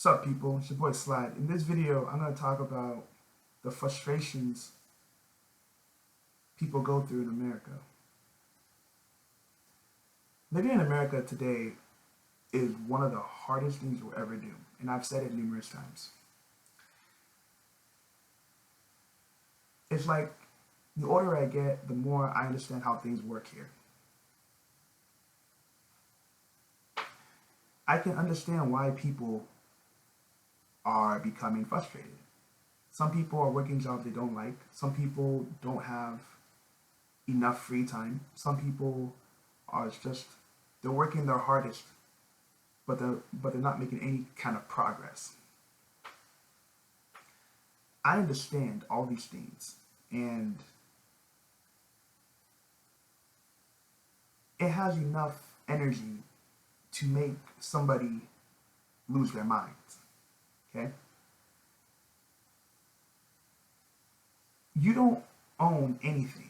What's up, people? It's your boy Slide. In this video, I'm going to talk about the frustrations people go through in America. Living in America today is one of the hardest things you'll ever do, and I've said it numerous times. It's like the older I get, the more I understand how things work here. I can understand why people are becoming frustrated. Some people are working jobs they don't like. Some people don't have enough free time. Some people are just, they're working their hardest, but they're not making any kind of progress. I understand all these things, and it has enough energy to make somebody lose their minds. Okay? You don't own anything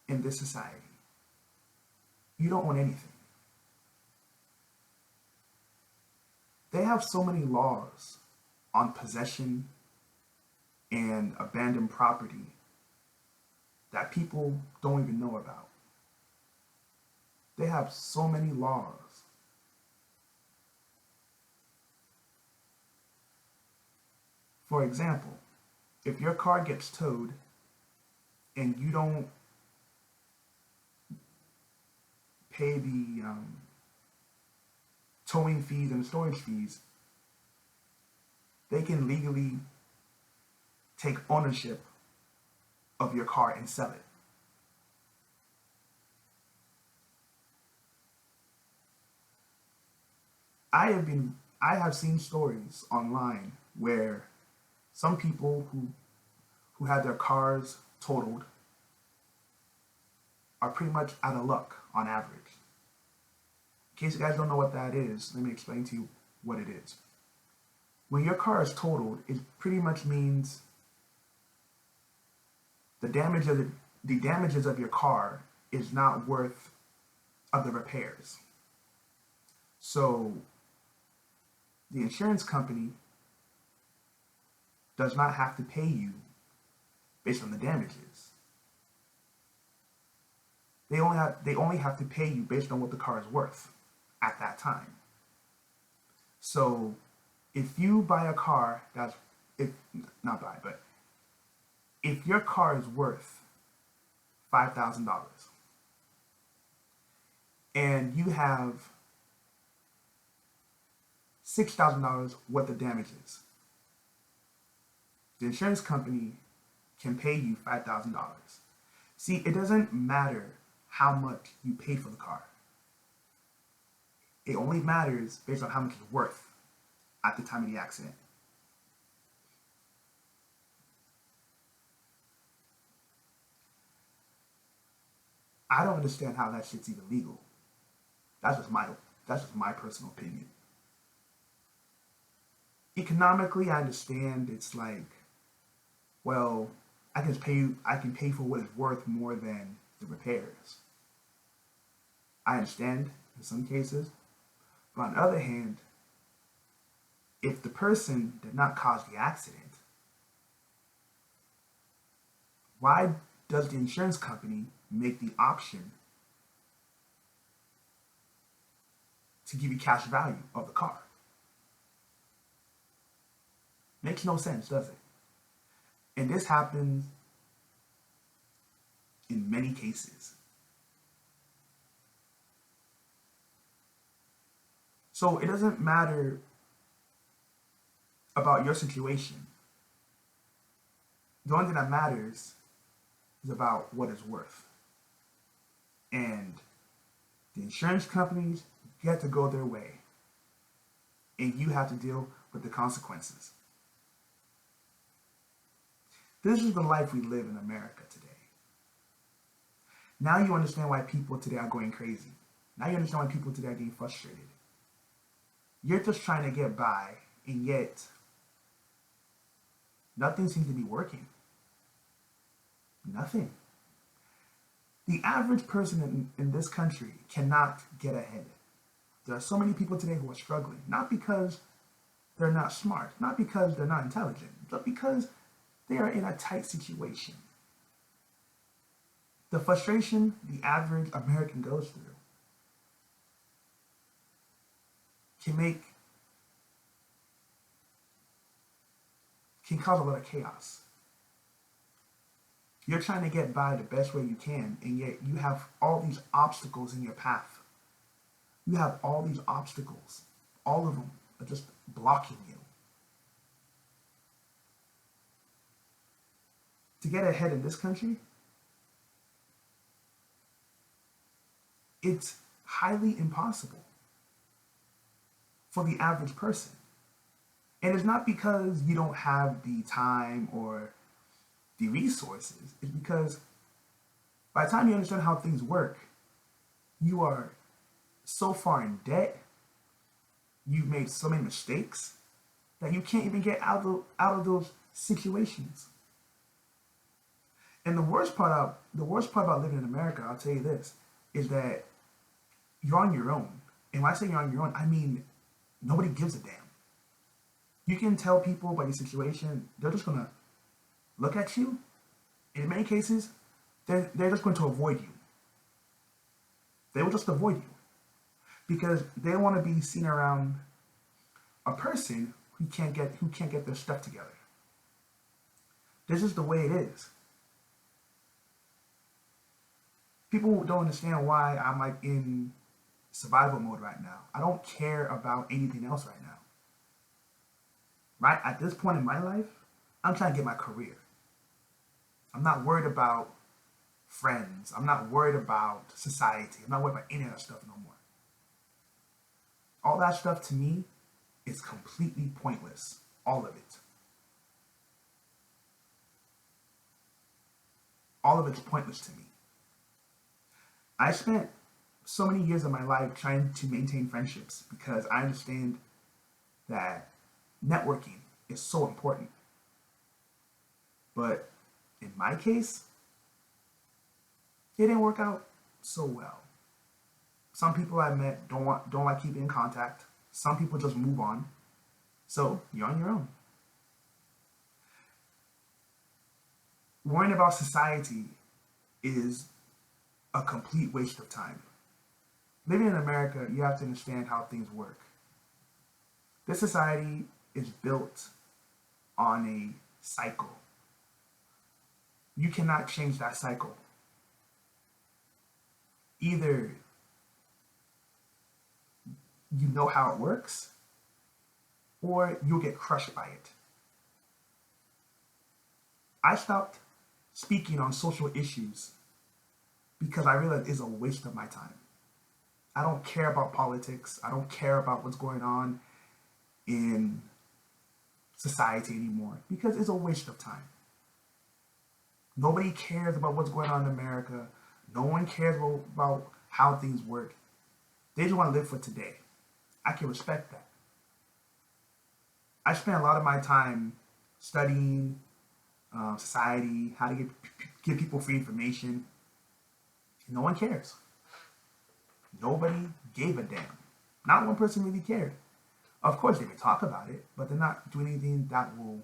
in this society. You don't own anything. They have so many laws on possession and abandoned property that people don't even know about. They have so many laws. For example, if your car gets towed and you don't pay the towing fees and storage fees, they can legally take ownership of your car and sell it. I have seen stories online where some people who had their cars totaled are pretty much out of luck on average. In case you guys don't know what that is, let me explain to you what it is. When your car is totaled, it pretty much means the damages of your car is not worth of the repairs. So the insurance company does not have to pay you based on the damages. They only have to pay you based on what the car is worth at that time. So if you buy a car if your car is worth $5,000 and you have $6,000 worth of damages, the insurance company can pay you $5,000. See, it doesn't matter how much you paid for the car. It only matters based on how much it's worth at the time of the accident. I don't understand how that shit's even legal. That's just my personal opinion. Economically, I understand it's like, well, I can pay for what it's worth more than the repairs. I understand in some cases, but on the other hand, if the person did not cause the accident, why does the insurance company make the option to give you cash value of the car? Makes no sense, does it? And this happens in many cases. So it doesn't matter about your situation. The only thing that matters is about what it's worth. And the insurance companies get to go their way, and you have to deal with the consequences. This is the life we live in America today. Now you understand why people today are going crazy. Now you understand why people today are getting frustrated. You're just trying to get by, and yet nothing seems to be working. Nothing. The average person in this country cannot get ahead. There are so many people today who are struggling, not because they're not smart, not because they're not intelligent, but because they are in a tight situation. The frustration the average American goes through can make can cause a lot of chaos. You're trying to get by the best way you can, and yet you have all these obstacles in your path. You have all these obstacles. All of them are just blocking you. To get ahead in this country, it's highly impossible for the average person. And it's not because you don't have the time or the resources. It's because by the time you understand how things work, you are so far in debt, you've made so many mistakes that you can't even get out of those situations. And the worst part about living in America, I'll tell you this, is that you're on your own. And when I say you're on your own, I mean nobody gives a damn. You can tell people about your situation, they're just gonna look at you. In many cases, they're just going to avoid you. They will just avoid you because they want to be seen around a person who can't get their stuff together. This is the way it is. People don't understand why I'm like in survival mode right now. I don't care about anything else right now. Right at this point in my life, I'm trying to get my career. I'm not worried about friends. I'm not worried about society. I'm not worried about any of that stuff no more. All that stuff to me is completely pointless. All of it. All of it's pointless to me. I spent so many years of my life trying to maintain friendships because I understand that networking is so important. But in my case, it didn't work out so well. Some people I met don't like keeping in contact. Some people just move on. So you're on your own. Worrying about society is a complete waste of time. Living in America, you have to understand how things work. This society is built on a cycle. You cannot change that cycle. Either you know how it works, or you'll get crushed by it. I stopped speaking on social issues because I realized it's a waste of my time. I don't care about politics. I don't care about what's going on in society anymore because it's a waste of time. Nobody cares about what's going on in America. No one cares about how things work. They just want to live for today. I can respect that. I spent a lot of my time studying society, how to give people free information. No one cares. Nobody gave a damn. Not one person really cared. Of course, they may talk about it, but they're not doing anything that will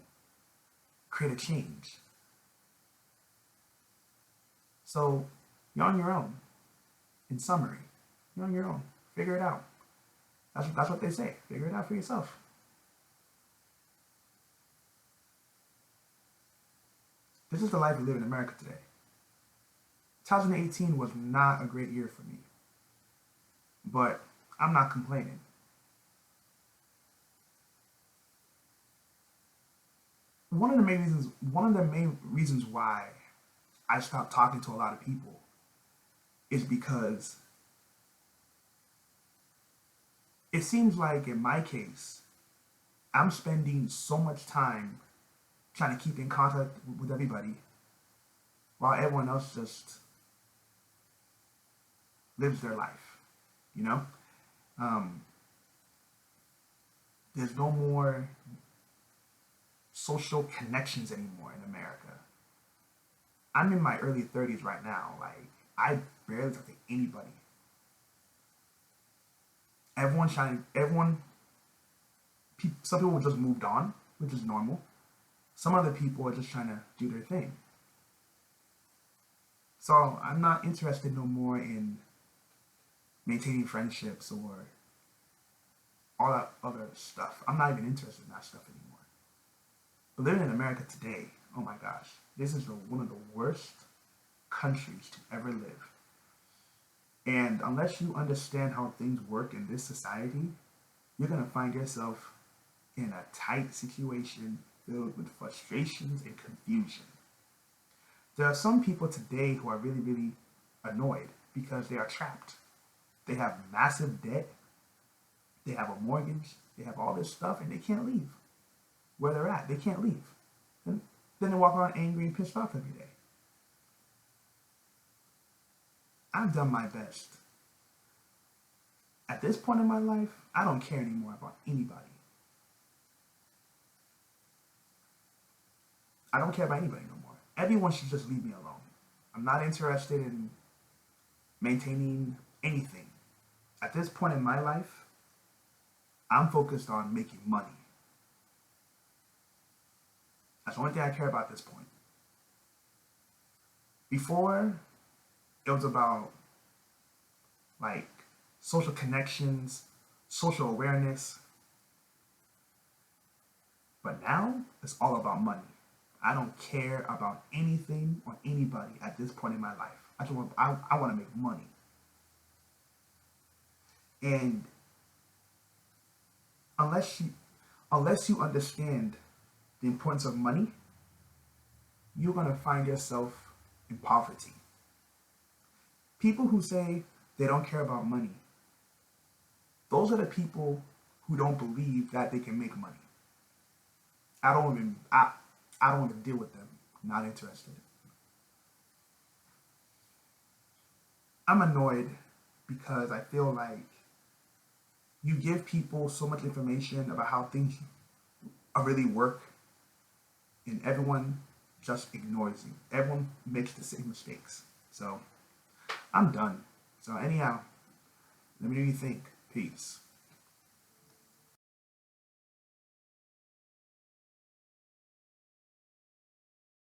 create a change. So, you're on your own. In summary, you're on your own. Figure it out. That's what they say. Figure it out for yourself. This is the life we live in America today. 2018 was not a great year for me. But I'm not complaining. One of the main reasons why I stopped talking to a lot of people is because it seems like in my case, I'm spending so much time trying to keep in contact with everybody while everyone else just lives their life, you know? There's no more social connections anymore in America. I'm in my early 30s right now. Like, I barely talk to anybody. Everyone Some people just moved on, which is normal. Some other people are just trying to do their thing. So I'm not interested no more in maintaining friendships or all that other stuff. I'm not even interested in that stuff anymore. But living in America today, oh my gosh, this is one of the worst countries to ever live. And unless you understand how things work in this society, you're going to find yourself in a tight situation filled with frustrations and confusion. There are some people today who are really, really annoyed because they are trapped. They have massive debt, they have a mortgage, they have all this stuff, and they can't leave where they're at. They can't leave. And then they walk around angry and pissed off every day. I've done my best. At this point in my life, I don't care anymore about anybody. I don't care about anybody no more. Everyone should just leave me alone. I'm not interested in maintaining anything. At this point in my life, I'm focused on making money. That's the only thing I care about at this point. Before, it was about like social connections, social awareness. But now, it's all about money. I don't care about anything or anybody at this point in my life. I want to make money. And unless you understand the importance of money, you're going to find yourself in poverty. People who say they don't care about money, those are the people who don't believe that they can make money. I don't even deal with them. Not interested. I'm annoyed because I feel like you give people so much information about how things really work, and everyone just ignores you. Everyone makes the same mistakes. So I'm done. So anyhow, let me know what you think. Peace.